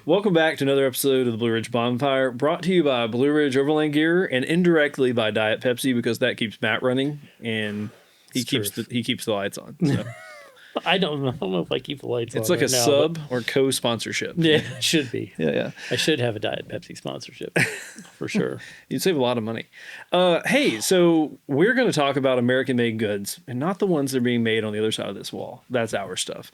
Welcome back to another episode of the Blue Ridge Bonfire, brought to you by Blue Ridge Overland Gear and indirectly by Diet Pepsi because that keeps Matt running and he keeps the lights on. So. I don't know if I keep the lights on. It's like right a now, sub or co-sponsorship. Yeah, it should be. Yeah. I should have a Diet Pepsi sponsorship for sure. You'd save a lot of money. Hey, so we're going to talk about American-made goods and not the ones that are being made on the other side of this wall. That's our stuff.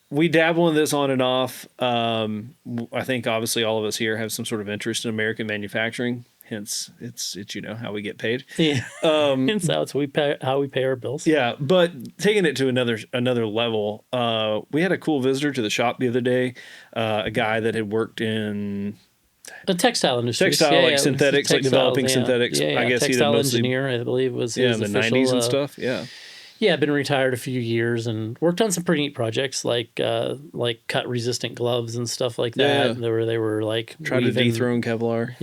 We dabble in this on and off. I think obviously all of us here have some sort of interest in American manufacturing. Hence, it's how we get paid. Yeah. Hence how we pay our bills. Yeah, but taking it to another level, we had a cool visitor to the shop the other day. A guy that had worked in the textile industry, synthetics, like developing synthetics. Yeah, I guess textile engineer, I believe, was his in the official, 90s and stuff. Yeah. Yeah, been retired a few years and worked on some pretty neat projects like cut resistant gloves and stuff like that. Yeah. They were like trying to dethrone Kevlar.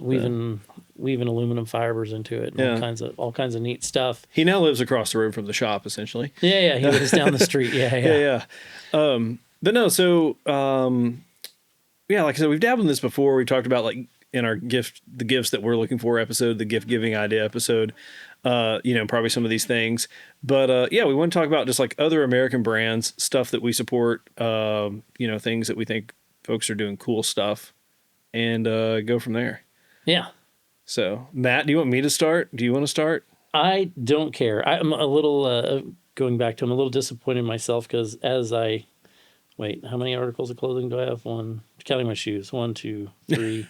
Weaving aluminum fibers into it and all kinds of neat stuff. He now lives across the road from the shop, essentially. Yeah, he lives down the street. Yeah. But no, so like I said, we've dabbled in this before. We talked about like in our the gifts that we're looking for episode, the gift giving idea episode. Probably some of these things. But we want to talk about just like other American brands, stuff that we support, things that we think folks are doing cool stuff, and go from there. Yeah. So, Matt, do you want me to start? Do you want to start? I don't care. I'm a little, going back to, I'm a little disappointed in myself because how many articles of clothing do I have? Counting my shoes. 1, 2, 3.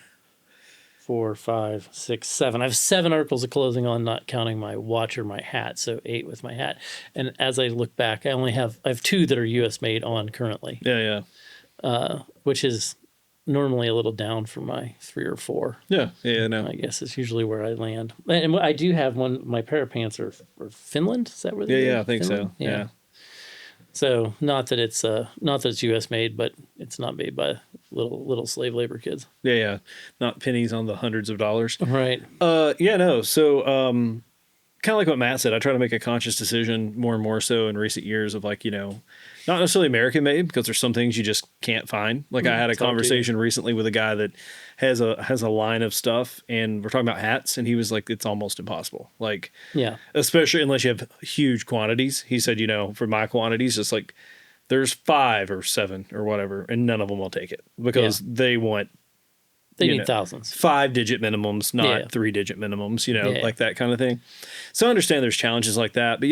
4, 5, 6, 7. I have 7 articles of clothing on, not counting my watch or my hat. So 8 with my hat. And as I look back, I have 2 that are U.S. made on currently. Yeah. Which is normally a little down for my 3 or 4. Yeah. No. I guess it's usually where I land. And I do have one. My pair of pants are Finland. Is that where they? Yeah, I think Finland? so. Yeah. So not that it's U.S. made, but it's not made by little slave labor kids. Yeah. Not pennies on the hundreds of dollars. Right. No. So kind of like what Matt said, I try to make a conscious decision more and more so in recent years of like, not necessarily American made because there's some things you just can't find. Like I had a conversation recently with a guy that has a line of stuff and we're talking about hats and he was like, it's almost impossible. Like, yeah, especially unless you have huge quantities. He said, for my quantities, it's like there's 5 or 7 or whatever and none of them will take it because they need thousands. 5-digit minimums, not 3-digit minimums, like that kind of thing. So I understand there's challenges like that. But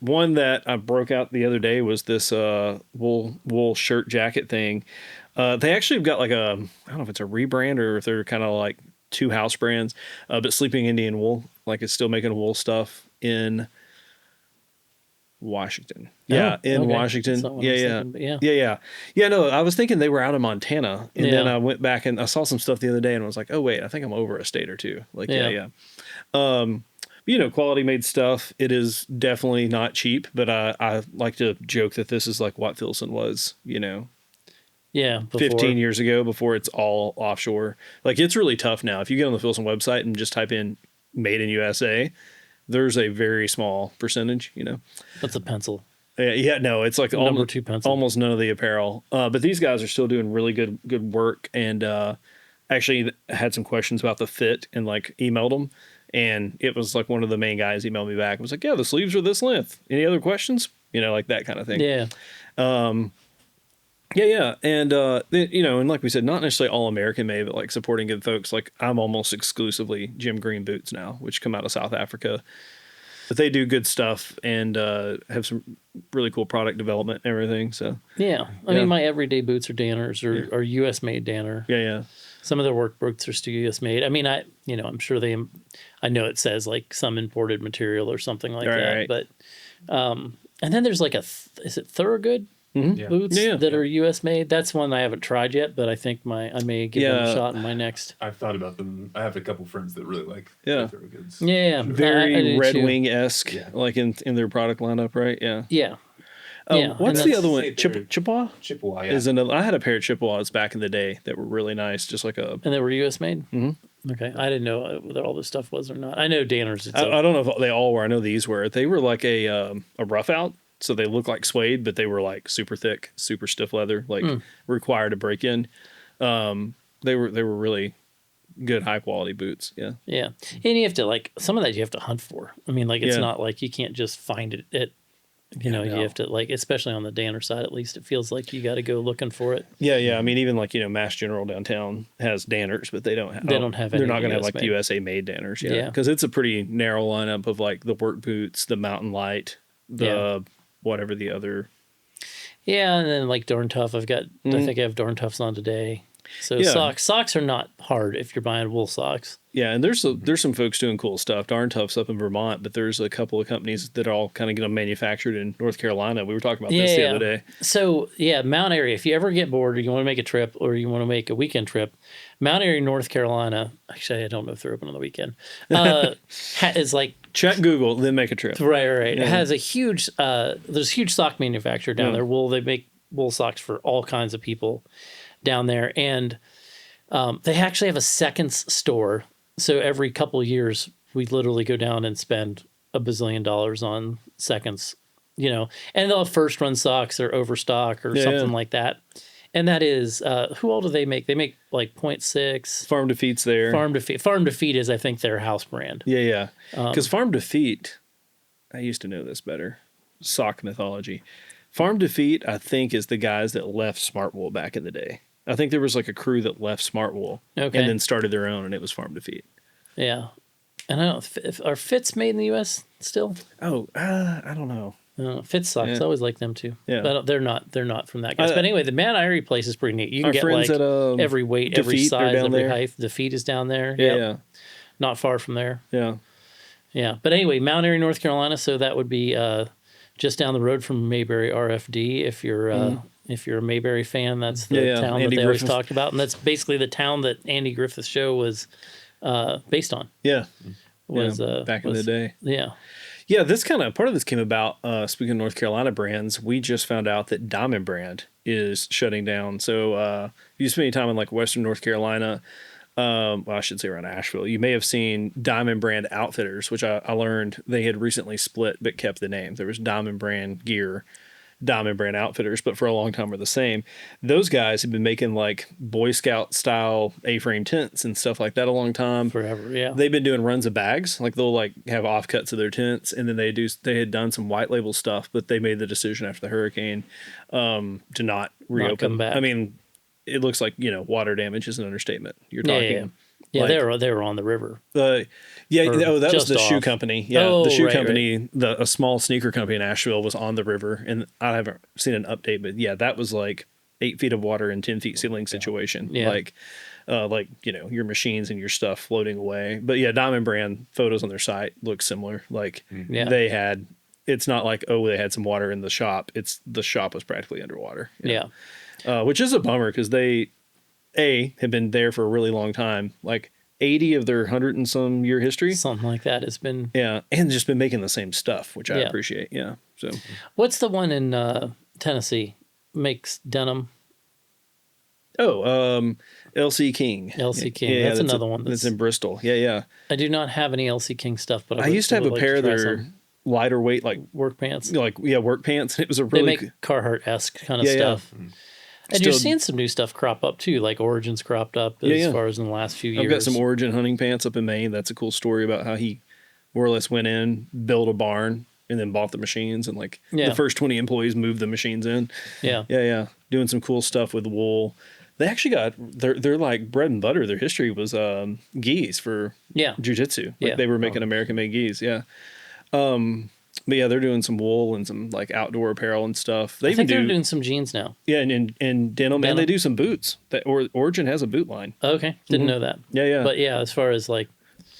one that I broke out the other day was this wool shirt jacket thing. They actually have got like I don't know if it's a rebrand or if they're kind of like 2 house brands, but Sleeping Indian Wool, like it's still making wool stuff in Washington. Washington. Yeah. No, I was thinking they were out in Montana and then I went back and I saw some stuff the other day and I was like, oh wait, I think I'm over a state or 2. Like, quality made stuff. It is definitely not cheap, but I like to joke that this is like what Filson was, before. 15 years ago before it's all offshore. Like it's really tough now. If you get on the Filson website and just type in made in USA, there's a very small percentage, That's a pencil. Yeah, no, it's like number 2 pencil. Almost none of the apparel. But these guys are still doing really good work and actually had some questions about the fit and like emailed them. And it was like one of the main guys emailed me back. It was like, yeah, the sleeves are this length. Any other questions? Like that kind of thing. Yeah. And, and like we said, not necessarily all American made, but like supporting good folks. Like I'm almost exclusively Jim Green boots now, which come out of South Africa. But they do good stuff and have some really cool product development and everything. So I mean, my everyday boots are Danners or U.S. made Danner. Yeah. Some of their work boots are still U.S. made. I mean, I'm sure I know it says like some imported material or something like that. Right. But and then there's like is it Thorogood? Boots that are U.S. made. That's one I haven't tried yet, but I think I may give them a shot in my next. I've thought about them. I have a couple friends that really like Thorogoods. Yeah, very Red Wing-esque, like in their product lineup, right? Yeah. What's the other one? Chippewa? Chippewa, yeah. Is another. I had a pair of Chippewas back in the day that were really nice, just like And they were U.S. made? Mm-hmm. Okay. I didn't know whether all this stuff was or not. I know Danners. I don't know if they all were. I know these were. They were like a rough out. so they look like suede, but they were like super thick, super stiff leather, like required to break in. They were really good, high quality boots. Yeah. Yeah. And you have to like some of that you have to hunt for. I mean, like it's Yeah. not like you can't just find it at you know, you have to like, especially on the Danner side, at least it feels like you got to go looking for it. Yeah, yeah. I mean, even like Mass General downtown has Danners, but they don't have. They don't have any They're not going to have US like made. USA made Danners. Yeah, Yeah. because it's a pretty narrow lineup of like the work boots, the Mountain Light, the whatever the other. Yeah, and then like Darn Tough, I think I have Darn Toughs on today. So socks are not hard if you're buying wool socks. Yeah, and there's some folks doing cool stuff. Darn Tough's up in Vermont, but there's a couple of companies that are all kind of manufactured in North Carolina. We were talking about this the other day. So Mount Airy, if you ever get bored or you want to make a trip or you want to make a weekend trip, Mount Airy, North Carolina, actually I don't know if they're open on the weekend, is like check Google, then make a trip. Right. Yeah. It has a huge there's a huge sock manufacturer down there. They make wool socks for all kinds of people down there, and they actually have a seconds store. So every couple of years, we literally go down and spend $1 bazillion on seconds, and they'll have first run socks or overstock or something like that. And that is, who all do they make? They make like 0.6. Farm to Feet's there. Farm to Feet is, I think, their house brand. Yeah. Because Farm to Feet, I used to know this better. Sock mythology. Farm to Feet, I think, is the guys that left Smartwool back in the day. I think there was like a crew that left Smartwool and then started their own, and it was Farm to Feet. Yeah. And I don't know, are Fitz made in the U.S. still? Oh, I don't know. Fitz socks. I always like them too. Yeah. But they're not from that guys. But anyway, the Mount Airy place is pretty neat. You can get like at, every weight, every Defeat, size, every there. height. The Feet is down there. Yeah. Not far from there. Yeah. Yeah. But anyway, Mount Airy, North Carolina. So that would be just down the road from Mayberry RFD. If you're a Mayberry fan, that's the town Andy that they Griffith. always talked about. And that's basically the town that Andy Griffith's show was based on. Yeah. Was back in the day. Yeah. Yeah, this part of this came about, speaking of North Carolina brands, we just found out that Diamond Brand is shutting down. So if you spend any time in like Western North Carolina, I should say around Asheville, you may have seen Diamond Brand Outfitters, which I learned they had recently split but kept the name. There was Diamond Brand Gear, Diamond Brand Outfitters, but for a long time were the same. Those guys have been making like Boy Scout style A-frame tents and stuff like that a long time. Forever, yeah. They've been doing runs of bags, like they'll like have offcuts of their tents, and then they had done some white label stuff, but they made the decision after the hurricane to not reopen. Not come back. I mean, it looks like water damage is an understatement. You're talking. Yeah, like, they were on the river. that was the shoe off. company. Yeah, Oh, the shoe right, company, a small sneaker company in Asheville was on the river, and I haven't seen an update, but yeah, that was like 8 feet of water and 10 feet ceiling situation. Yeah. Like your machines and your stuff floating away. But yeah, Diamond Brand photos on their site look similar. Like they had. It's not like they had some water in the shop. It's the shop was practically underwater. Yeah. Which is a bummer because they have been there for a really long time, like 80 of their 100 and some year history. Something like that has been. Yeah, and just been making the same stuff, which I appreciate. Yeah. So, what's the one in Tennessee? Makes denim. Oh, LC King. LC King. That's another one. That's in Bristol. Yeah. I do not have any LC King stuff, but I used to have a pair of their lighter weight, like work pants. Work pants. It was a really they make Carhartt-esque kind of stuff. Yeah. And you're seeing some new stuff crop up too, like Origins cropped up as far as in the last few years. I've got some Origin hunting pants up in Maine. That's a cool story about how he more or less went in, built a barn, and then bought the machines. And the first 20 employees moved the machines in. Yeah. Doing some cool stuff with wool. They actually got their like bread and butter. Their history was gis for jiu-jitsu. They were making American-made gis. Yeah. But yeah, they're doing some wool and some like outdoor apparel and stuff. I think they're doing some jeans now. Yeah, and denim, and they do some boots. Origin has a boot line. Okay, didn't know that. Yeah. But yeah, as far as like,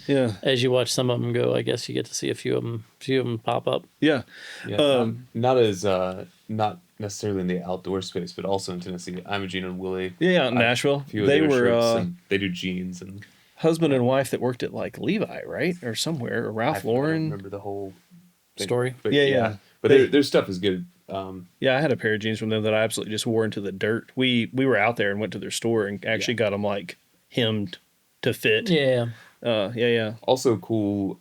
as you watch some of them go, I guess you get to see a few of them pop up. Yeah. Not necessarily in the outdoor space, but also in Tennessee. Imogene and Willie. Yeah, in Nashville. They were. They do jeans and husband and wife that worked at like Levi, right, or somewhere, or Ralph Lauren. I don't remember the whole story. But yeah. But their stuff is good. Yeah, I had a pair of jeans from them that I absolutely just wore into the dirt. We were out there and went to their store and actually got them like hemmed to fit. Yeah. Yeah. Also cool.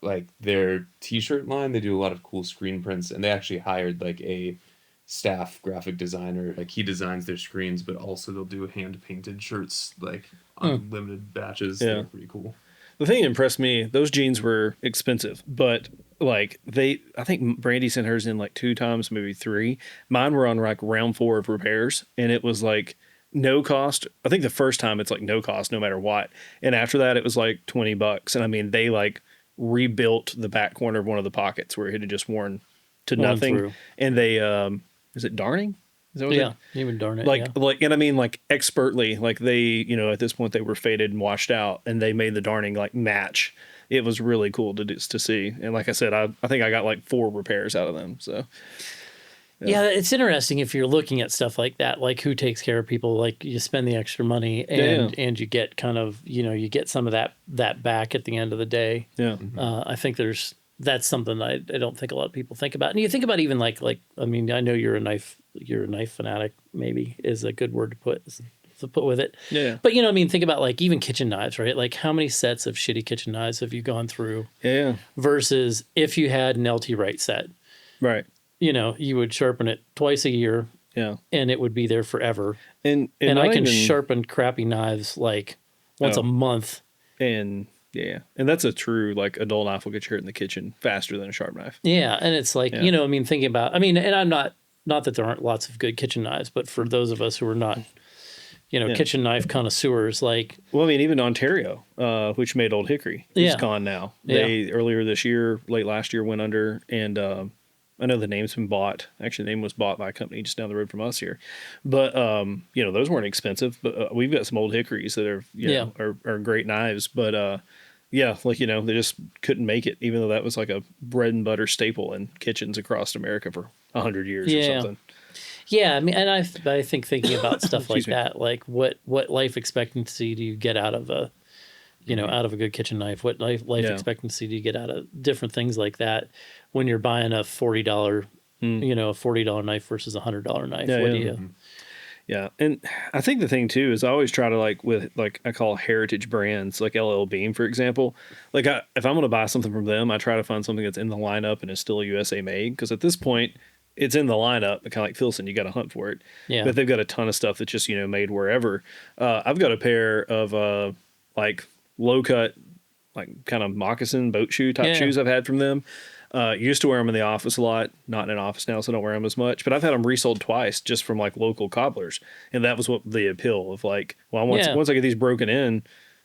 like their t-shirt line, they do a lot of cool screen prints, and they actually hired like a staff graphic designer. Like he designs their screens, but also they'll do hand painted shirts like on limited batches. Yeah. They're pretty cool. The thing that impressed me, those jeans were expensive, but like I think Brandy sent hers in like 2 times, maybe 3. Mine were on like round 4 of repairs, and it was like no cost. I think the first time it's like no cost no matter what. And after that it was like $20. And I mean, they like rebuilt the back corner of one of the pockets where it had just worn to nothing. through. And they, is it darning? Is that what Yeah, even darn it. like and I mean like expertly, like they, at this point they were faded and washed out, and they made the darning like match. It was really cool to see. And like I said, I think I got like 4 repairs out of them. So yeah, it's interesting if you're looking at stuff like that, like who takes care of people, like you spend the extra money and you get kind of, you get some of that back at the end of the day. Yeah. I think that's something I don't think a lot of people think about. And you think about even like, I mean, I know you're a knife fanatic, maybe is a good word to put with it. Yeah. But I mean, think about like even kitchen knives, right? Like how many sets of shitty kitchen knives have you gone through? Yeah. Versus if you had an LT Wright set, Right. You would sharpen it twice a year. Yeah. And it would be there forever. And I can sharpen crappy knives like once a month. And yeah. And that's a true, like, a dull knife will get you hurt in the kitchen faster than a sharp knife. Yeah. And it's like, I mean, thinking about, and I'm not that there aren't lots of good kitchen knives, but for those of us who are not, kitchen knife connoisseurs, like. Well, I mean, even Ontario, which made Old Hickory, is gone now. They, earlier this year, late last year, went under, and I know the name's been bought. Actually, the name was bought by a company just down the road from us here. But, those weren't expensive. But we've got some Old Hickories that are, are great knives. But, like, they just couldn't make it, even though that was like a bread and butter staple in kitchens across America for 100 years or something. Yeah, I mean, and I think thinking about stuff like that, like what life expectancy do you get out of a, out of a good kitchen knife? What life expectancy do you get out of different things like that when you're buying a $40, a $40 knife versus a $100 knife? What do you? Yeah, and I think the thing too is I always try to I call heritage brands, like LL Bean, for example. Like if I'm going to buy something from them, I try to find something that's in the lineup and is still USA made, because at this point it's in the lineup. Kind of like Filson, you got to hunt for it. Yeah. But they've got a ton of stuff that's just made wherever. I've got a pair of like low cut, like kind of moccasin boat shoe type shoes I've had from them. Used to wear them in the office a lot, not in an office now, so I don't wear them as much, but I've had them resold twice just from like local cobblers. And that was what the appeal of like, well, once I get these broken in,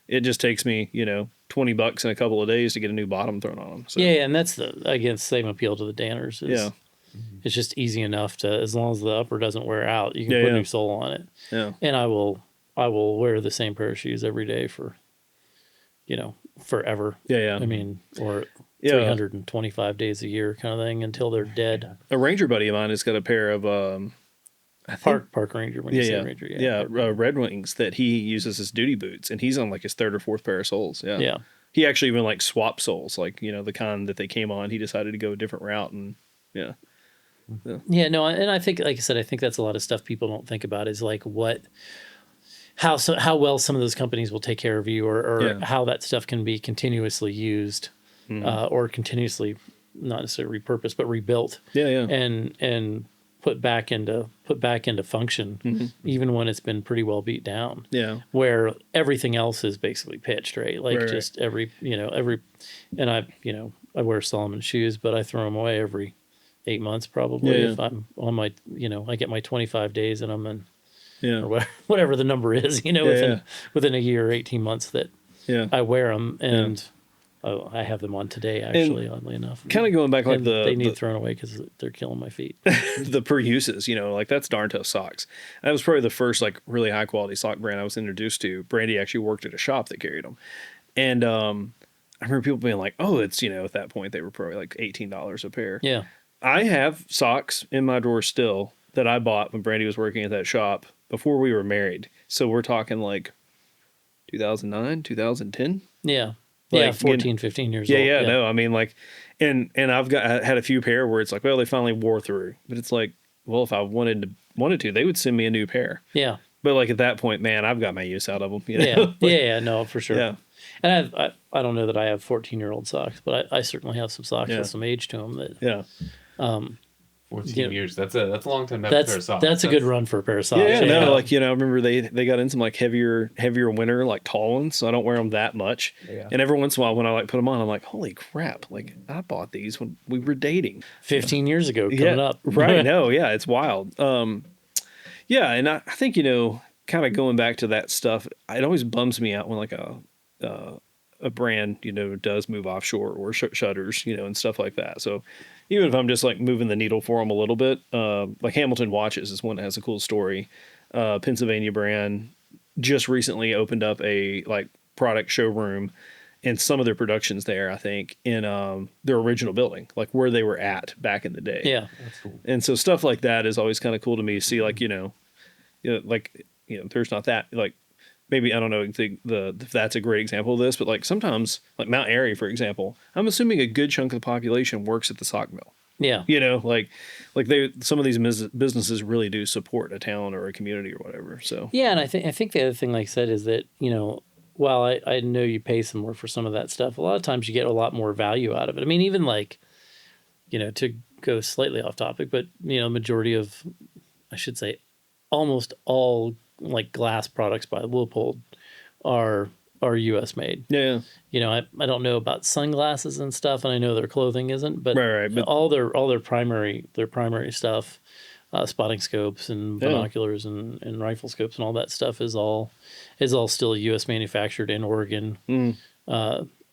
it just takes me, $20 in a couple of days to get a new bottom thrown on them. So. Yeah. And that's the same appeal to the Danners. It's just easy enough to, as long as the upper doesn't wear out, you can put a new sole on it. Yeah. And I will wear the same pair of shoes every day for, forever. Yeah. I mean, or 325 days a year kind of thing until they're dead. A Ranger buddy of mine has got a pair of Park Ranger when you say Ranger. Red Wings that he uses as duty boots, and he's on like his 3rd or 4th pair of soles. Yeah. He actually even like swap soles, like the kind that they came on. He decided to go a different route, and no, and I think, like I said, I think that's a lot of stuff people don't think about is like how well some of those companies will take care of you, or how that stuff can be continuously used. Or continuously, not necessarily repurposed, but rebuilt. And put back into function, even when it's been pretty well beat down. Yeah. Where everything else is basically pitched, right? Like every, and I wear Solomon shoes, but I throw them away every 8 months probably. If I'm on my, I get my 25 days and I'm in, or whatever the number is, within a year or 18 months that I wear them, and oh, I have them on today, actually, oddly enough. Kind of going back, like they need thrown away because they're killing my feet. The per uses, like that's darn tough socks. That was probably the first like really high quality sock brand I was introduced to. Brandy actually worked at a shop that carried them, and I remember people being like, "Oh, it's at that point they were probably like $18 a pair." Yeah, I have socks in my drawer still that I bought when Brandy was working at that shop before we were married. So we're talking like 2009, 2010. Yeah. Like, 14, 15 years old. Yeah, no, I mean, like, and I had a few pair where it's like, well, they finally wore through, but it's like, well, if I wanted to, they would send me a new pair. Yeah. But like at that point, man, I've got my use out of them. Yeah, no, for sure. Yeah. And I don't know that I have 14-year-old socks, but I certainly have some socks Yeah. with some age to them. That Yeah. 14 years. That's a long time to have a pair of socks. that's a good run for a pair of socks. Yeah, no, like, you know, I remember they got in some like heavier winter, like tall ones, so I don't wear them that much. Yeah. And every once in a while when I like put them on, I'm like, holy crap, like I bought these when we were dating. 15 years ago coming up. Right. No, yeah, it's wild. Yeah, and I think, you know, kind of going back to that stuff, it always bums me out when like a brand, you know, does move offshore or shutters, you know, and stuff like that. So even if I'm just like moving the needle for them a little bit, like Hamilton Watches is one that has a cool story. Pennsylvania brand just recently opened up a like product showroom and some of their productions there, I think, in their original building, like where they were at back in the day. Yeah. That's cool. And so stuff like that is always kind of cool to me to see, like, like, you know, there's not that, like, maybe, I don't know if that's a great example of this, but like sometimes, like Mount Airy, for example, I'm assuming a good chunk of the population works at the sock mill. Yeah. You know, like some of these businesses really do support a town or a community or whatever. So Yeah, and I think the other thing, like I said, is that, you know, while I know you pay some more for some of that stuff, a lot of times you get a lot more value out of it. I mean, even like, you know, to go slightly off topic, but, you know, majority of, I should say, almost all like glass products by Leupold are U.S. made. yeah, You know, I don't know about sunglasses and stuff, and I know their clothing isn't, but, right, but all their primary stuff, spotting scopes and Yeah. binoculars and rifle scopes and all that stuff is all still U.S. manufactured in Oregon.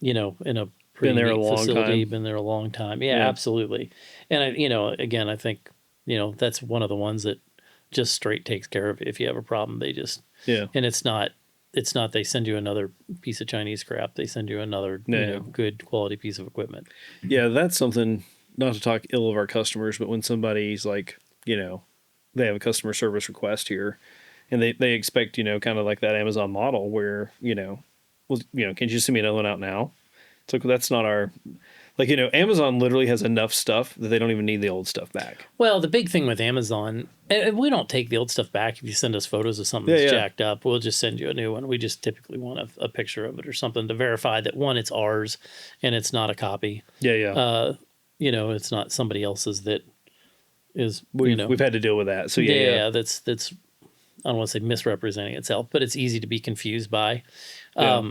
You know, in a pretty Been there a neat long facility. time. Been there a long time. Yeah, Yeah. absolutely. And I think, you know, that's one of the ones that just straight takes care of it. If you have a problem, they just yeah, and it's not they send you another piece of Chinese crap. They send you another you Yeah. know, good quality piece of equipment. yeah. That's something. Not to talk ill of our customers, but when somebody's like, you know, they have a customer service request here, and they expect, you know, kind of like that Amazon model where, you know, well, you know, can you send me another one out now? It's like, well, that's not our, like, you know, Amazon literally has enough stuff that they don't even need the old stuff back. Well, the big thing with Amazon, and we don't take the old stuff back. If you send us photos of something Yeah, that's yeah. jacked up, we'll just send you a new one. We just typically want a picture of it or something to verify that, one, it's ours and it's not a copy. Yeah, yeah. You know, it's not somebody else's that is, you know. We've had to deal with that. So Yeah, that's I don't want to say misrepresenting itself, but it's easy to be confused by. Yeah.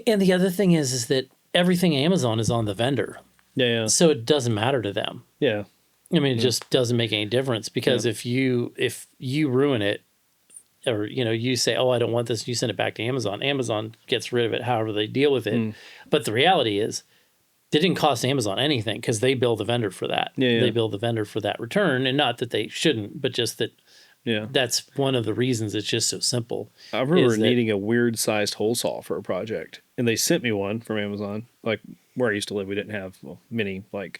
And the other thing is that everything Amazon is on the vendor, Yeah, so it doesn't matter to them. yeah, I mean, it just doesn't make any difference because Yeah. if you ruin it, or you know, you say, "Oh, I don't want this," and you send it back to Amazon. Amazon gets rid of it, however they deal with it. Mm. But the reality is, it didn't cost Amazon anything because they bill the vendor for that. Yeah, yeah. They bill the vendor for that return, and not that they shouldn't, but just that yeah. that's one of the reasons it's just so simple. I remember is that- needing a weird sized hole saw for a project, and they sent me one from Amazon. Like where I used to live, we didn't have many like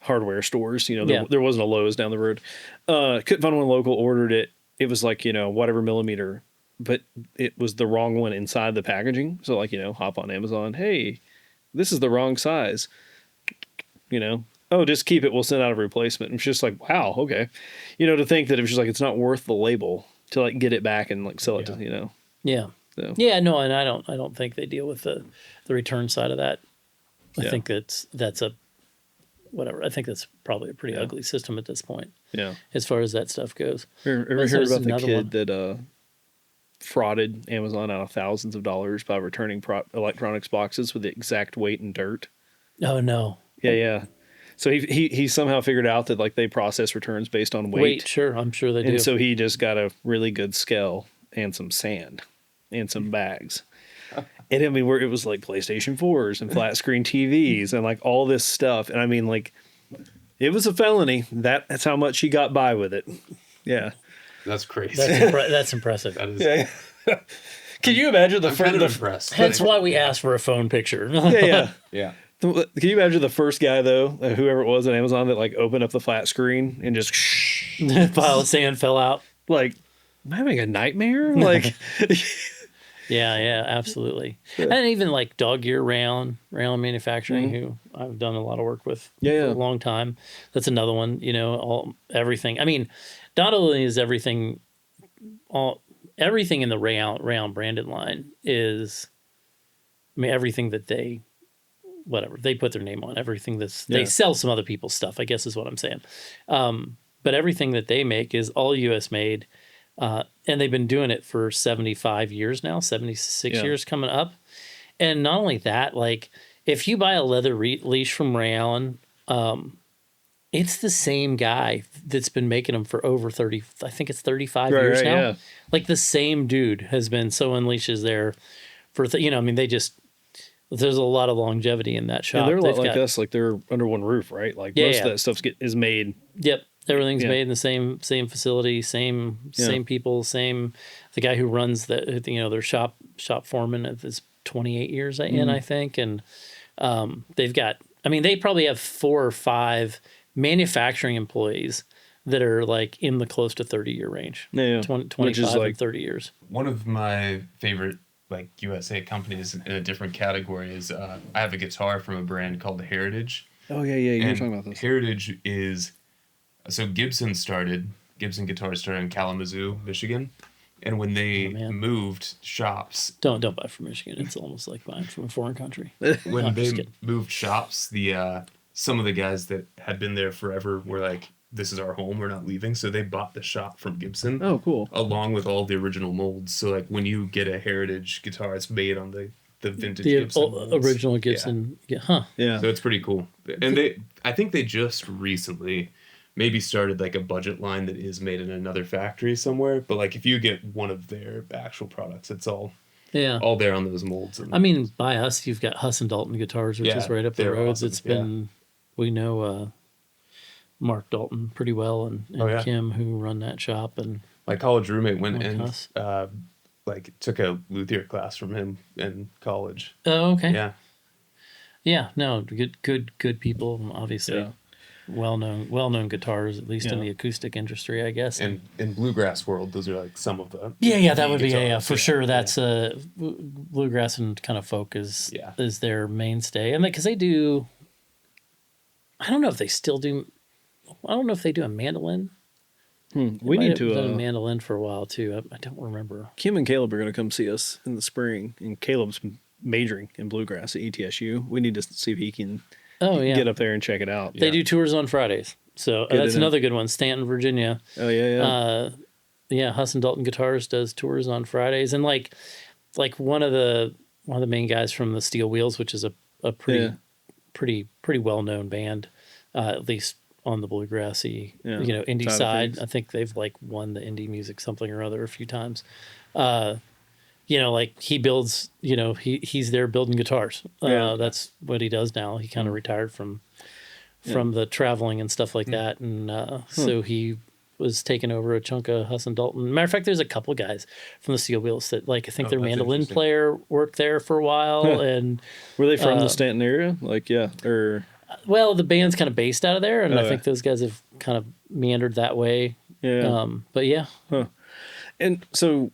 hardware stores. You know, Yeah. there wasn't a Lowe's down the road. Couldn't find one local. Ordered it. It was like, you know, whatever millimeter, but it was the wrong one inside the packaging. So like, you know, hop on Amazon. Hey, this is the wrong size. You know, oh, just keep it. We'll send out a replacement. And it's just like, wow, okay. You know, to think that it was just like, it's not worth the label to like get it back and like sell it to, you know. Yeah. So. Yeah, no, and I don't think they deal with the return side of that. I Yeah. think that's a whatever. I think that's probably a pretty ugly system at this point Yeah. as far as that stuff goes. Ever There's heard about the another kid one. that frauded Amazon out of thousands of dollars by returning electronics boxes with the exact weight and dirt? Oh no. Yeah, yeah. So he somehow figured out that like they process returns based on weight. Sure, I'm sure they do. And so he just got a really good scale and some sand and some bags. And I mean, where it was like PlayStation 4s and flat screen TVs and like all this stuff. And I mean, like, it was a felony. That's how much he got by with it. Yeah. That's crazy. That's impressive. That is. Yeah. Can you imagine I'm kind of impressed. Hence why we asked for a phone picture. Yeah. Yeah. Can you imagine the first guy though, whoever it was at Amazon that like opened up the flat screen and just Pile of sand fell out. like, am I having a nightmare? Like, Yeah, absolutely. And even like Dog Gear Round Manufacturing, who I've done a lot of work with Yeah, yeah. for a long time. That's another one, you know, everything. I mean, not only is everything in the Round branded line is mean, everything that they put their name on, everything they Yeah. sell some other people's stuff, I guess is what I'm saying. But everything that they make is all US made. And they've been doing it for 75 years now, 76 Yeah. years coming up. And not only that, like if you buy a leather leash from Ray Allen, it's the same guy that's been making them for over 30, I think it's 35 years right, now. yeah. Like the same dude has been sewing leashes there for, I mean, there's a lot of longevity in that shop. Yeah, they're a lot They've like got- us. Like they're under one roof, right? Like Yeah, most yeah. of that stuff is made. Yep. Everything's Yeah. made in the same facility, same people, the guy who runs their shop foreman is 28 years in, I think. And they've got, I mean, they probably have 4 or 5 manufacturing employees that are like in the close to 30-year range. Yeah. 25 like and 30 years. One of my favorite like USA companies in a different category is I have a guitar from a brand called Heritage. Oh yeah, you were And talking about this. Heritage is so Gibson Guitars started in Kalamazoo, Michigan, and when they man. moved shops, Don't buy from Michigan. It's almost like buying from a foreign country. when I'm just they kidding. moved shops, the some of the guys that had been there forever were like, "This is our home. We're not leaving." So they bought the shop from Gibson. Oh, cool. Along with all the original molds. So like when you get a Heritage guitar, it's made on the vintage The Gibson molds. original Yeah. Gibson. Yeah. Huh. Yeah. So it's pretty cool. And I think they just recently maybe started like a budget line that is made in another factory somewhere. But like if you get one of their actual products, it's all Yeah. there on those molds. And I mean, by us, you've got Huss and Dalton Guitars, which Yeah, is right up the they're roads. awesome, It's been, we know Mark Dalton pretty well and Oh, yeah. Kim, who run that shop. And my college roommate went Like and us. like took a luthier class from him in college. oh, okay. Yeah. Yeah. No, good people. Obviously, Yeah. well-known guitars, at least in Yeah. the acoustic industry, I guess. And in bluegrass world, those are like some of the Yeah, that would be guitars. for sure. That's bluegrass and kind of folk is their mainstay, and because they do, I don't know if they still do. I don't know if they do a mandolin. We They might need have done a to. mandolin for a while too. I don't remember. Kim and Caleb are going to come see us in the spring, and Caleb's majoring in bluegrass at ETSU. We need to see if he can Oh yeah, get up there and check it out. they do tours on Fridays, so Good to that's know. another good one. Stanton, Virginia. Oh yeah. Yeah, Huss and Dalton Guitars does tours on Fridays, and like one of the main guys from the Steel Wheels, which is a pretty well known band, at least on the bluegrassy indie Side of side. things. I think they've like won the indie music something or other a few times. Like he builds, he's there building guitars. Yeah. That's what he does now. He kind of retired from the traveling and stuff like that, and so he was taking over a chunk of Huss and Dalton. Matter of fact, there's a couple guys from the Steel Wheels that I think their that's mandolin interesting. player worked there for a while, and Were they from the Stanton area? Like, yeah, or well, the band's kind of based out of there, and I Okay. think those guys have kind of meandered that way. yeah. But yeah, And so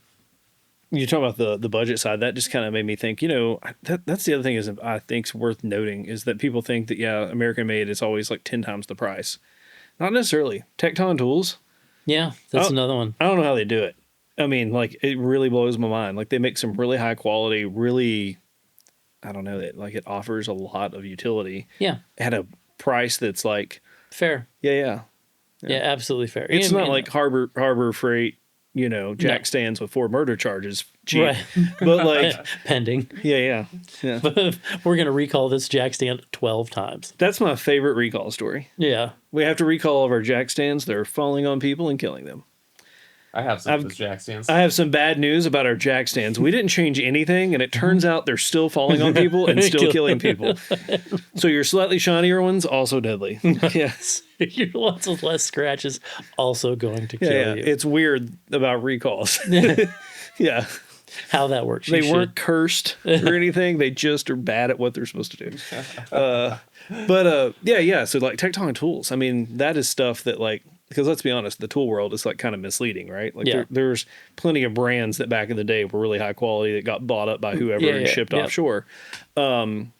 you talk about the budget side. That just kind of made me think. That's the other thing is I think's worth noting is that people think that American made is always like 10 times the price. Not necessarily. Tecton Tools. yeah, that's Oh. another one. I don't know how they do it. I mean, like it really blows my mind. Like they make some really high quality, really, I don't know, that like it offers a lot of utility Yeah, at a price that's like, fair. yeah. Yeah, absolutely fair. It's And- not and- like Harbor Freight, jack stands with 4 murder charges cheap. Right. But like, pending. yeah. We're gonna recall this jack stand 12 times. That's my favorite recall story. Yeah. We have to recall all of our jack stands. They're falling on people and killing them. I have some of those jack stands. I have some bad news about our jack stands. We didn't change anything, and it turns out they're still falling on people and still killing people. So your slightly shinier ones, also deadly. Yes. Your ones with less scratches also going to kill Yeah. you. It's weird about recalls. Yeah. How that works. They You weren't should- cursed or anything. They just are bad at what they're supposed to do. Yeah. So like Tecton Tools, I mean, that is stuff that like, because let's be honest, the tool world is like kind of misleading, right? Like Yeah. there's plenty of brands that back in the day were really high quality that got bought up by whoever and shipped offshore. And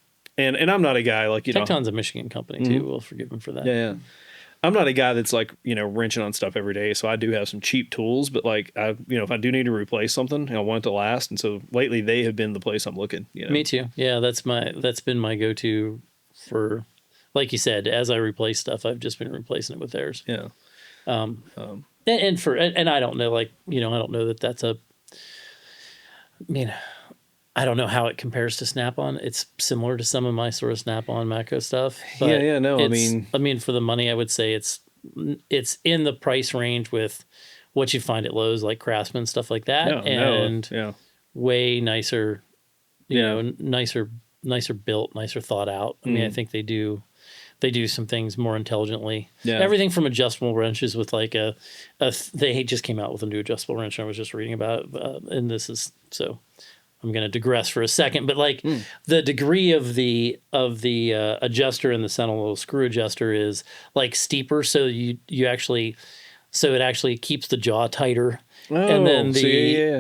I'm not a guy like, Tecton's a Michigan company too. We'll forgive him for that. Yeah. I'm not a guy that's like, wrenching on stuff every day. So I do have some cheap tools, but like if I do need to replace something, I want it to last. And so lately they have been the place I'm looking. Me too. Yeah, that's been my go-to for, like you said, as I replace stuff, I've just been replacing it with theirs. Yeah. And I don't know, like, I don't know that that's I don't know how it compares to Snap-on. It's similar to some of my sort of Snap-on Matco stuff. But no, I mean, for the money, I would say it's in the price range with what you find at Lowe's, like Craftsman, stuff like that. Way nicer, nicer built, nicer thought out. I mean, I think they do some things more intelligently. Yeah. Everything from adjustable wrenches with like they just came out with a new adjustable wrench. I was just reading about it, and this is so. I'm going to digress for a second, but like the degree of the adjuster in the sentinel screw adjuster is like steeper, so it actually keeps the jaw tighter, and then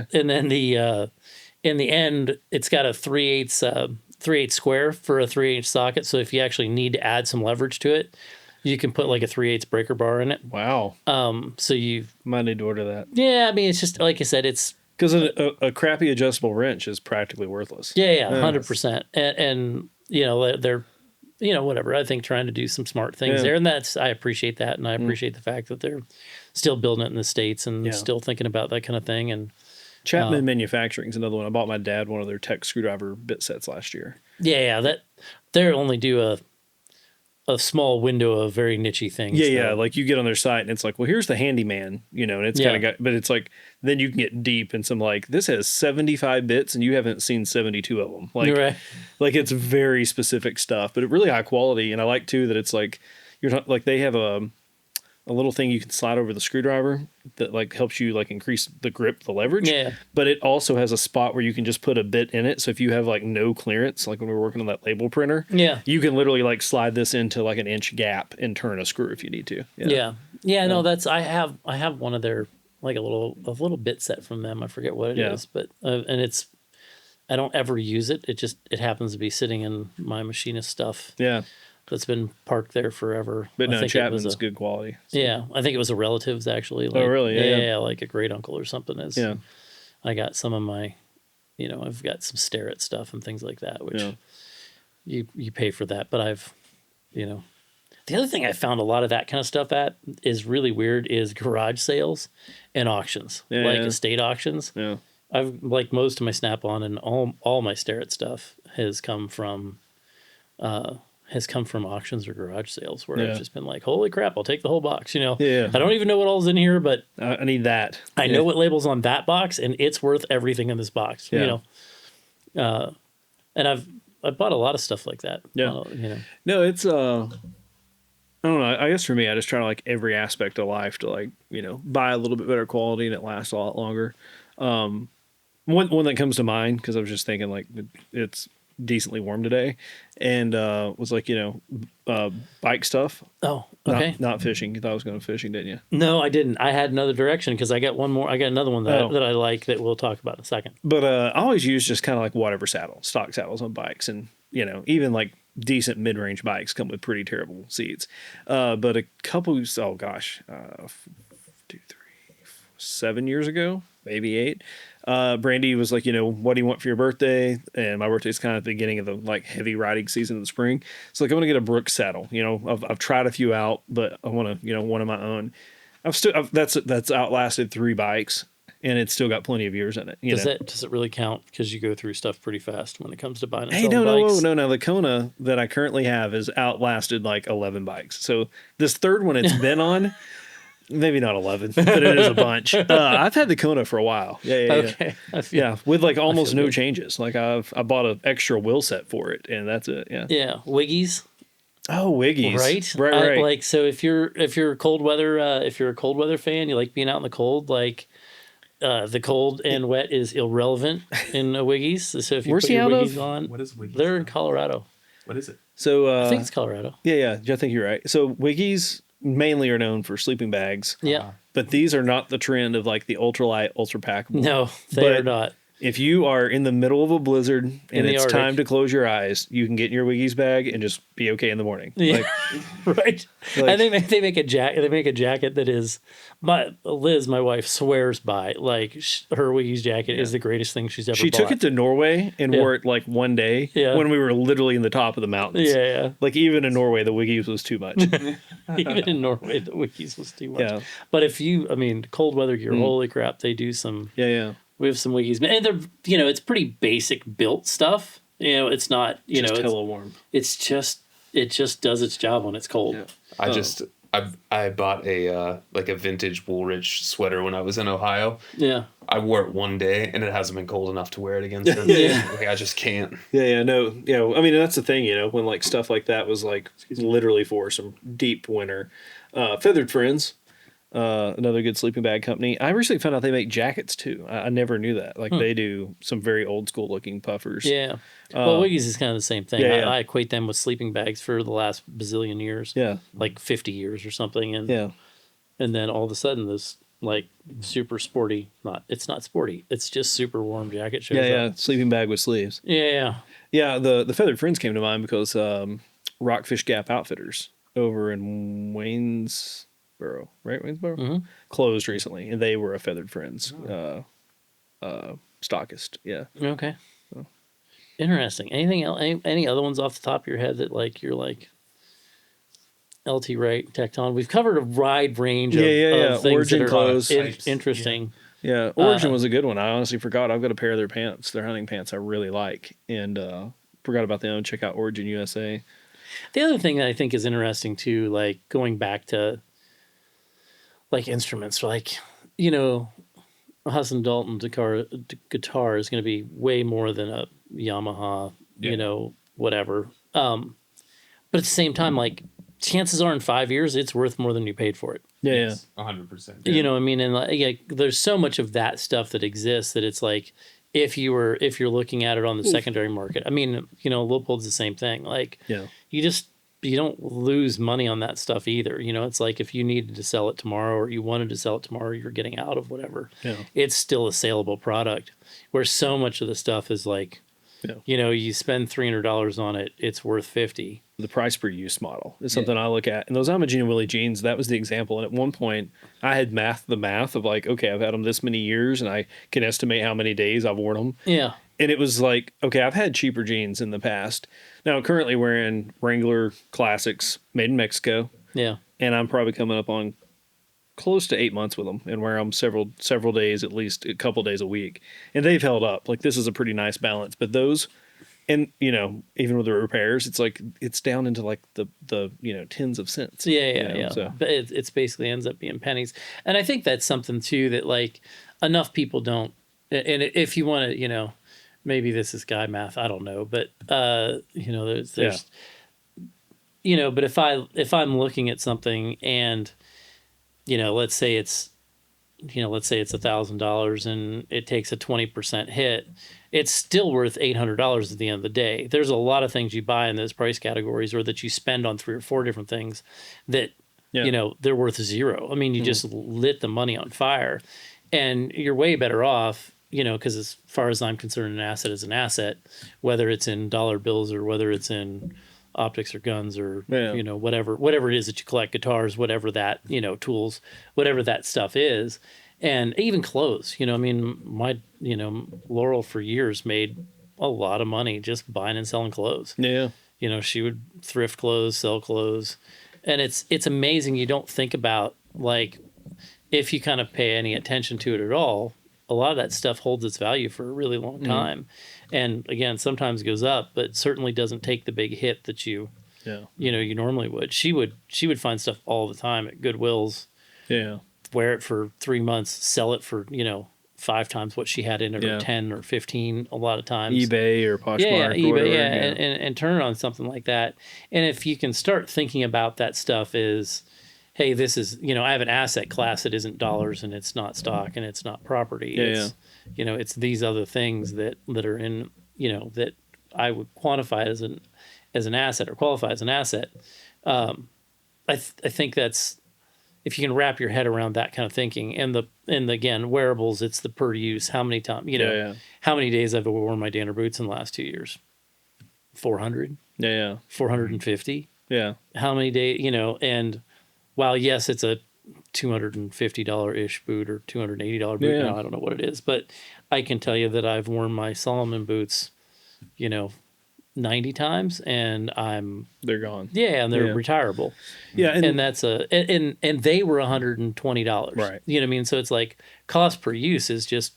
in the end it's got a 3/8 square for a 3/8 socket. So if you actually need to add some leverage to it, you can put like a 3/8 breaker bar in it. Wow. So you might need to order that. Yeah, I mean it's just like I said, it's. Because a crappy adjustable wrench is practically worthless. Yeah, 100%. And they're, whatever. I think trying to do some smart things there, and I appreciate that, and I appreciate the fact that they're still building it in the States and still thinking about that kind of thing. And Chapman Manufacturing is another one. I bought my dad one of their tech screwdriver bit sets last year. Yeah, that they only do a small window of very niche-y things. Yeah. Like you get on their site and it's like, well, here's the handyman, and it's kind of got, but it's like, then you can get deep in some like, this has 75 bits and you haven't seen 72 of them. Like, right. Like it's very specific stuff, but really high quality. And I like too that it's like, you're not like, they have a little thing you can slide over the screwdriver that like helps you like increase the grip, the leverage. Yeah. But it also has a spot where you can just put a bit in it. So if you have like no clearance, like when we were working on that label printer, you can literally like slide this into like an inch gap and turn a screw if you need to. Yeah. No, that's I have one of their like a little bit set from them. I forget what it is, but and it's I don't ever use it. It happens to be sitting in my machinist stuff. Yeah. That's been parked there forever. But no, Chapman's good quality. So. Yeah, I think it was a relative's actually. Like, oh, really? Yeah, like a great uncle or something. I got some of my, I've got some Starrett stuff and things like that, which you pay for that. But I've, the other thing I found a lot of that kind of stuff at is really weird is garage sales and auctions, estate auctions. Yeah. I've like most of my Snap-on and all my Starrett stuff has come from auctions or garage sales where I've just been like, holy crap, I'll take the whole box. I don't even know what all's in here, but I need that. I know what label's on that box and it's worth everything in this box, and I've bought a lot of stuff like that. Yeah. No, it's, I don't know. I guess for me, I just try to like every aspect of life to like, buy a little bit better quality and it lasts a lot longer. One that comes to mind, cause I was just thinking like it's decently warm today and was like bike stuff. Oh, okay. Not fishing. You thought I was going fishing, didn't you? No, I didn't. I had another direction because I got another one that I like that we'll talk about in a second. But I always use just kind of like whatever stock saddles on bikes, and even like decent mid-range bikes come with pretty terrible seats. But a couple 7 years ago, maybe 8, Brandy was like, what do you want for your birthday? And my birthday's kind of at the beginning of the like heavy riding season of the spring. So like, I'm going to get a Brooks saddle. I've tried a few out, but I want to, one of my own. That's outlasted 3 bikes and it's still got plenty of years in it. Does it really count? Because you go through stuff pretty fast when it comes to buying and selling bikes. No. The Kona that I currently have has outlasted like 11 bikes. So this third one it's been on, maybe not 11, but it is a bunch. I've had the Kona for a while. Okay. With like almost no changes. Like I bought an extra wheel set for it, and that's it. Yeah. Yeah. Wiggies. Oh, Wiggies. Right. Like so, if you're a cold weather fan, you like being out in the cold. Like the cold and wet is irrelevant in a Wiggies. So if you put your Wiggies on, what is Wiggies? They're in Colorado. What is it? So I think it's Colorado. Yeah. I think you're right. So Wiggies mainly are known for sleeping bags. Yeah. But these are not the trend of like the ultralight, ultra packable. No, they are not. If you are in the middle of a blizzard and the it's Arctic. time to close your eyes, you can get in your Wiggies bag and just be okay in the morning. Yeah. Like, Right. And they make a jacket. They make a jacket that is, Liz, my wife, swears by. Like her Wiggies jacket is the greatest thing she's ever. she bought. took it to Norway and wore it like one day when we were literally in the top of the mountains. Yeah. Like even in Norway, the Wiggies was too much. Even in Norway, the Wiggies was too much. Yeah. But if you, I mean, cold weather gear, holy crap, they do some. Yeah. We have some Wiggies, and they're, it's pretty basic built stuff. It's not, Just it's hella warm. It's just, it just does its job when it's cold. Yeah. I bought a vintage Blue Ridge sweater when I was in Ohio. Yeah. I wore it one day and it hasn't been cold enough to wear it again since. Like, I just can't. No. I mean, that's the thing, when like stuff like that was like literally for some deep winter. Feathered Friends, another good sleeping bag company. I recently found out they make jackets too. I never knew that. Like they do some very old school looking puffers. Yeah. Well, Wiggies is kind of the same thing. Yeah. I equate them with sleeping bags for the last bazillion years. Yeah. Like 50 years or something. And Yeah. and then all of a sudden this like super sporty, it's not sporty. It's just super warm jacket shows up. Sleeping bag with sleeves. Yeah. Yeah, the Feathered Friends came to mind because Rockfish Gap Outfitters over in Waynesboro, right? Waynesboro? Closed recently, and they were a Feathered Friends stockist. Yeah. Okay. Interesting. Anything else? Any other ones off the top of your head that like you're like LT Wright, Tecton? We've covered a wide range of things Origin that are clothes. interesting. Yeah, Origin was a good one. I honestly forgot. I've got a pair of their pants, their hunting pants I really like, and forgot about them. Check out Origin USA. The other thing that I think is interesting too, like going back to like instruments, like, a Hudson Dalton guitar is going to be way more than a Yamaha, whatever. But at the same time, like chances are in 5 years, it's worth more than you paid for it. Yeah, 100%. You know what I mean? And like, there's so much of that stuff that exists that it's like, if you're looking at it on the secondary market, I mean, Leopold's the same thing. Like, you don't lose money on that stuff either. It's like if you needed to sell it tomorrow or you wanted to sell it tomorrow, you're getting out of whatever. Yeah. It's still a saleable product. Where so much of the stuff is like, you spend $300 on it, it's worth $50. The price per use model is something I look at. And those Imagina Willie jeans, that was the example. And at one point, I had the math of like, okay, I've had them this many years, and I can estimate how many days I've worn them. Yeah. And it was like, okay, I've had cheaper jeans in the past. Now, currently wearing Wrangler Classics made in Mexico. Yeah. And I'm probably coming up on close to 8 months with them and wear them several days, at least a couple days a week. And they've held up. Like, this is a pretty nice balance. But those, and, even with the repairs, it's like, it's down into like the tens of cents. Yeah. So. But it's basically ends up being pennies. And I think that's something too that like enough people don't, and if you want to, maybe this is guy math, I don't know, but there's but if I'm looking at something and let's say it's $1,000 and it takes a 20% hit, it's still worth $800 at the end of the day. There's a lot of things you buy in those price categories or that you spend on 3 or 4 different things that they're worth zero. I mean, you just lit the money on fire, and you're way better off. Because as far as I'm concerned, an asset is an asset, whether it's in dollar bills or whether it's in optics or guns or, whatever it is that you collect, guitars, whatever that, tools, whatever that stuff is. And even clothes, my, Laurel for years made a lot of money just buying and selling clothes. Yeah. She would thrift clothes, sell clothes. And it's amazing. You don't think about, like, if you kind of pay any attention to it at all, a lot of that stuff holds its value for a really long time. And again, sometimes goes up, but certainly doesn't take the big hit that you normally would. She would find stuff all the time at Goodwill's. Yeah. Wear it for 3 months, sell it for, 5 times what she had in it, or 10 or 15 a lot of times. eBay or Poshmark or eBay, whatever. And turn it on something like that. And if you can start thinking about that stuff as, hey, this is, I have an asset class that isn't dollars and it's not stock and it's not property. It's, it's these other things that are in, that I would quantify as an asset or qualify as an asset. I think that's, if you can wrap your head around that kind of thinking, and again, wearables, it's the per use, how many times, how many days I've worn my Danner boots in the last 2 years? 400? Yeah. 450? Yeah. How many days, and while yes, it's a $250-ish boot or $280 boot, now I don't know what it is, but I can tell you that I've worn my Solomon boots, 90 times, and they're gone. Yeah, and they're retirable. Yeah, and that's and they were $120. Right. You know what I mean? So it's like cost per use is just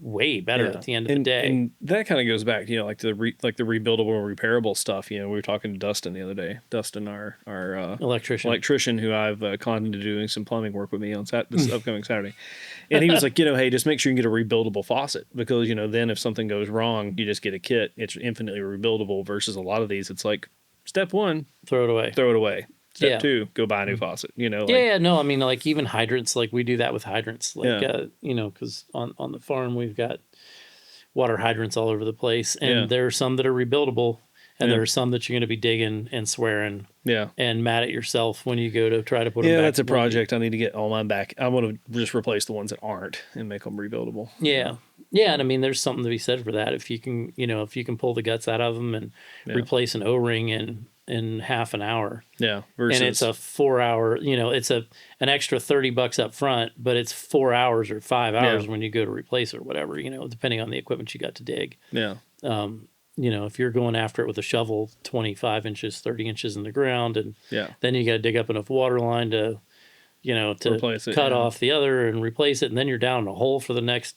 way better at the end of the day. And that kind of goes back, like the rebuildable and repairable stuff. We were talking to Dustin the other day. Dustin, our electrician, who I've conned into doing some plumbing work with me on this upcoming Saturday. And he was like, hey, just make sure you can get a rebuildable faucet, because then if something goes wrong, you just get a kit. It's infinitely rebuildable versus a lot of these. It's like step one, throw it away. Step two, go buy a new faucet. No, I mean, like even hydrants, like we do that with hydrants, like because on the farm we've got water hydrants all over the place, and there are some that are rebuildable, and there are some that you're going to be digging and swearing, and mad at yourself when you go to try to put them back. Yeah, that's a project I need to get all mine back. I want to just replace the ones that aren't and make them rebuildable. Yeah, and I mean, there's something to be said for that. If you can, if you can pull the guts out of them and replace an O-ring in half an hour. Yeah. Versus, and it's a 4 hour, it's an extra $30 up front, but it's 4 hours or 5 hours when you go to replace it or whatever, depending on the equipment you got to dig. Yeah. If you're going after it with a shovel 25 inches, 30 inches in the ground, and then you got to dig up enough water line to cut off the other and replace it, and then you're down in a hole for the next,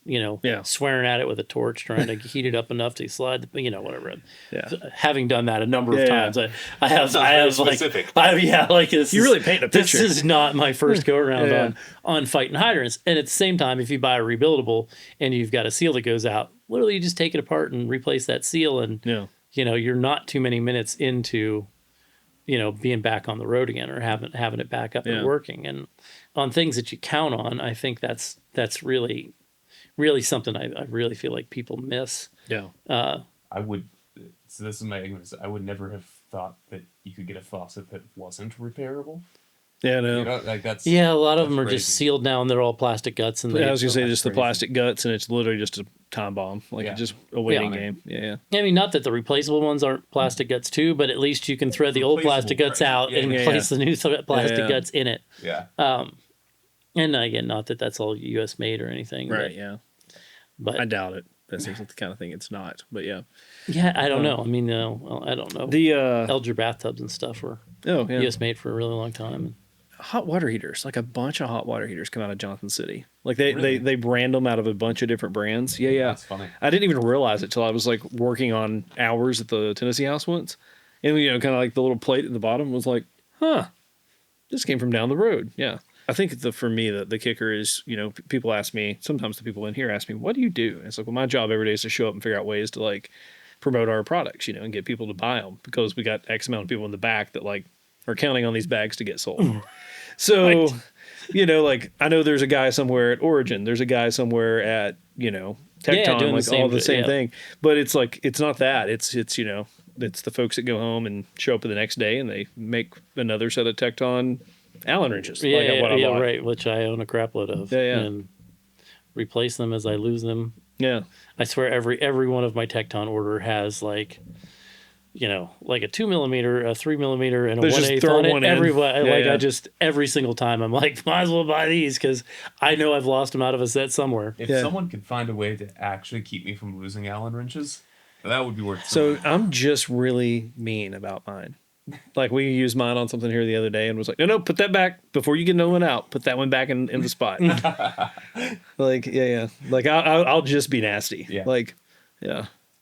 swearing at it with a torch, trying to heat it up enough to slide the, whatever. Yeah. Having done that a number of times, I have specific. this. You really paint a picture. This is not my first go around on fighting hydrants. And at the same time, if you buy a rebuildable and you've got a seal that goes out, literally you just take it apart and replace that seal, and you're not too many minutes into being back on the road again, or having it back up and working. And on things that you count on, I think that's really, really something I really feel like people miss. Yeah. So this is my ignorance. I would never have thought that you could get a faucet that wasn't repairable. Yeah, no. A lot of them are crazy. Just sealed now, and they're all plastic guts. And I was gonna say just the plastic guts, and it's literally just a time bomb, it's just a waiting game. Yeah. I mean, not that the replaceable ones aren't plastic guts too, but at least you can thread the old plastic guts out and replace the new plastic guts in it. Yeah. And again, not that that's all U.S. made or anything. Right. But I doubt it. That seems like the kind of thing it's not. But yeah. Yeah, I don't know. I mean, I don't know. The Elger bathtubs and stuff were U.S. made for a really long time. Hot water heaters, like a bunch of hot water heaters come out of Johnson City. Like they brand them out of a bunch of different brands. Yeah. That's funny. I didn't even realize it till I was like working on hours at the Tennessee House once. And kind of like the little plate at the bottom was like, this came from down the road. Yeah. I think for me, the kicker is, people ask me, sometimes the people in here ask me, what do you do? And it's like, well, my job every day is to show up and figure out ways to like promote our products, and get people to buy them, because we got X amount of people in the back that like are counting on these bags to get sold. So, like I know there's a guy somewhere at Origin, there's a guy somewhere at, Tecton, like all the same thing, but it's like, it's not that it's it's the folks that go home and show up the next day and they make another set of Tecton Allen wrenches. Right. Which I own a crap load of. And replace them as I lose them. Yeah. I swear every one of my Tecton order has like a 2 millimeter, a 3 millimeter, and a 1/8 on it. Every single time I'm like, might as well buy these, because I know I've lost them out of a set somewhere. If someone could find a way to actually keep me from losing Allen wrenches, that would be worth it. So I'm just really mean about mine. Like we used mine on something here the other day and was like, no, put that back before you get another one out. Put that one back in the spot. Like, like I'll just be nasty. Yeah. Like,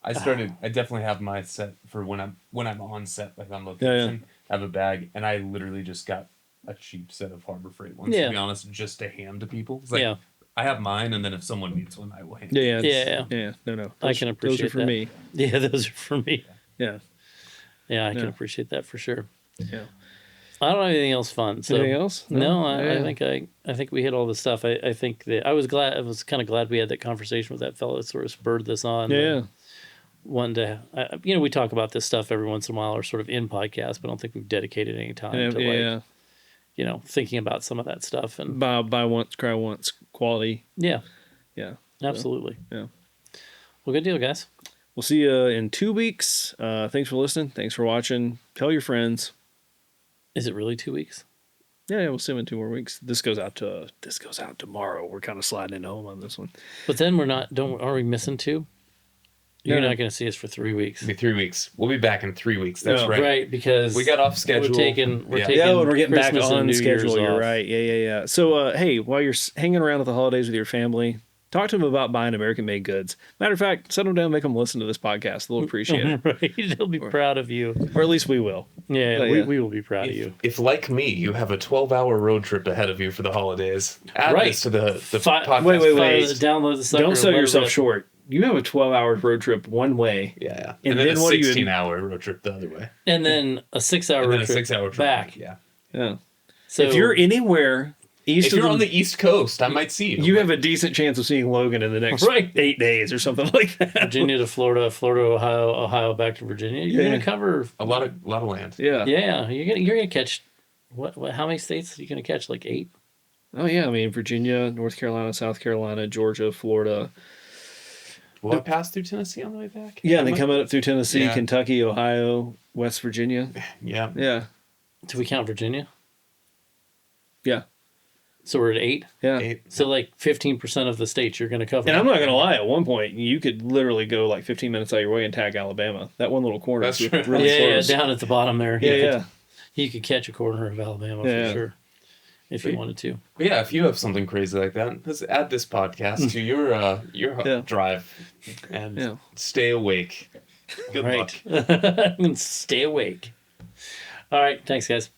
I definitely have my set for when I'm on set, like on location. I have a bag, and I literally just got a cheap set of Harbor Freight ones, to be honest, just to hand to people. It's like, I have mine, and then if someone needs one, I will hand it. Yeah. No. I can appreciate those are for that. me. Yeah, those are for me. Yeah. Yeah, I can appreciate that for sure. Yeah. I don't have anything else fun. So, anything else? No, I think we hit all the stuff. I think that I was kind of glad we had that conversation with that fellow that sort of spurred this on. Yeah. One to, we talk about this stuff every once in a while, or sort of in podcasts, but I don't think we've dedicated any time to thinking about some of that stuff. And buy once, cry once quality. yeah, Yeah. absolutely. Yeah. Well, good deal, guys. We'll see you in 2 weeks. Thanks for listening. Thanks for watching. Tell your friends. Is it really 2 weeks? Yeah, we'll see you in 2 more weeks. This goes out tomorrow. We're kind of sliding into home on this one. But then are we missing 2? You're No. not going to see us for 3 weeks. It'll be 3 weeks. We'll be back in 3 weeks. That's No. right. Right, because We got off schedule. We're taking Yeah, when we're getting Christmas back and on New schedule. Year's You're off. right. Yeah. So, hey, while you're hanging around at the holidays with your family, talk to them about buying American-made goods. Matter of fact, set them down, make them listen to this podcast. They'll appreciate it, Right, they'll be proud of you. or at least we will. Yeah, But, we, yeah. we will be proud of you. If, like me, you have a 12-hour road trip ahead of you for the holidays, add Right. this to the Fi- podcast. wait. Download the sucker. Don't sell let it yourself rip. short. You have a 12-hour road trip one way. Yeah. And then then a what do you- 16-hour road trip the other way. And then a 6-hour And then a road trip 6-hour trip back. Yeah. Yeah. So If you're anywhere east If of you're on the East Coast, I might see you. you have a decent chance of seeing Logan in the next Right. 8 days or something like that. Virginia to Florida, Florida to Ohio, Ohio back to Virginia, you're Yeah. gonna cover. a lot of land. Yeah. Yeah, you're gonna catch. What? How many states are you gonna catch? Like 8. Oh yeah. I mean, Virginia, North Carolina, South Carolina, Georgia, Florida. Will I pass through Tennessee on the way back? Yeah, and then coming up through Tennessee, Yeah. Kentucky, Ohio, West Virginia. Yeah. Yeah. Do we count Virginia? Yeah. So we're at 8. Yeah. 8. So like 15% of the states you're gonna cover. And I'm not gonna lie. At one point, you could literally go like 15 minutes out of your way and tag Alabama. That one little corner That's is true. really yeah, close. down at the bottom there. Yeah. You could catch a corner of Alabama Yeah. for sure, if you wanted to. But yeah, if you have something crazy like that, let's add this podcast to your Yeah. drive and Yeah. stay awake. Good luck. Right. And stay awake. All right. Thanks, guys.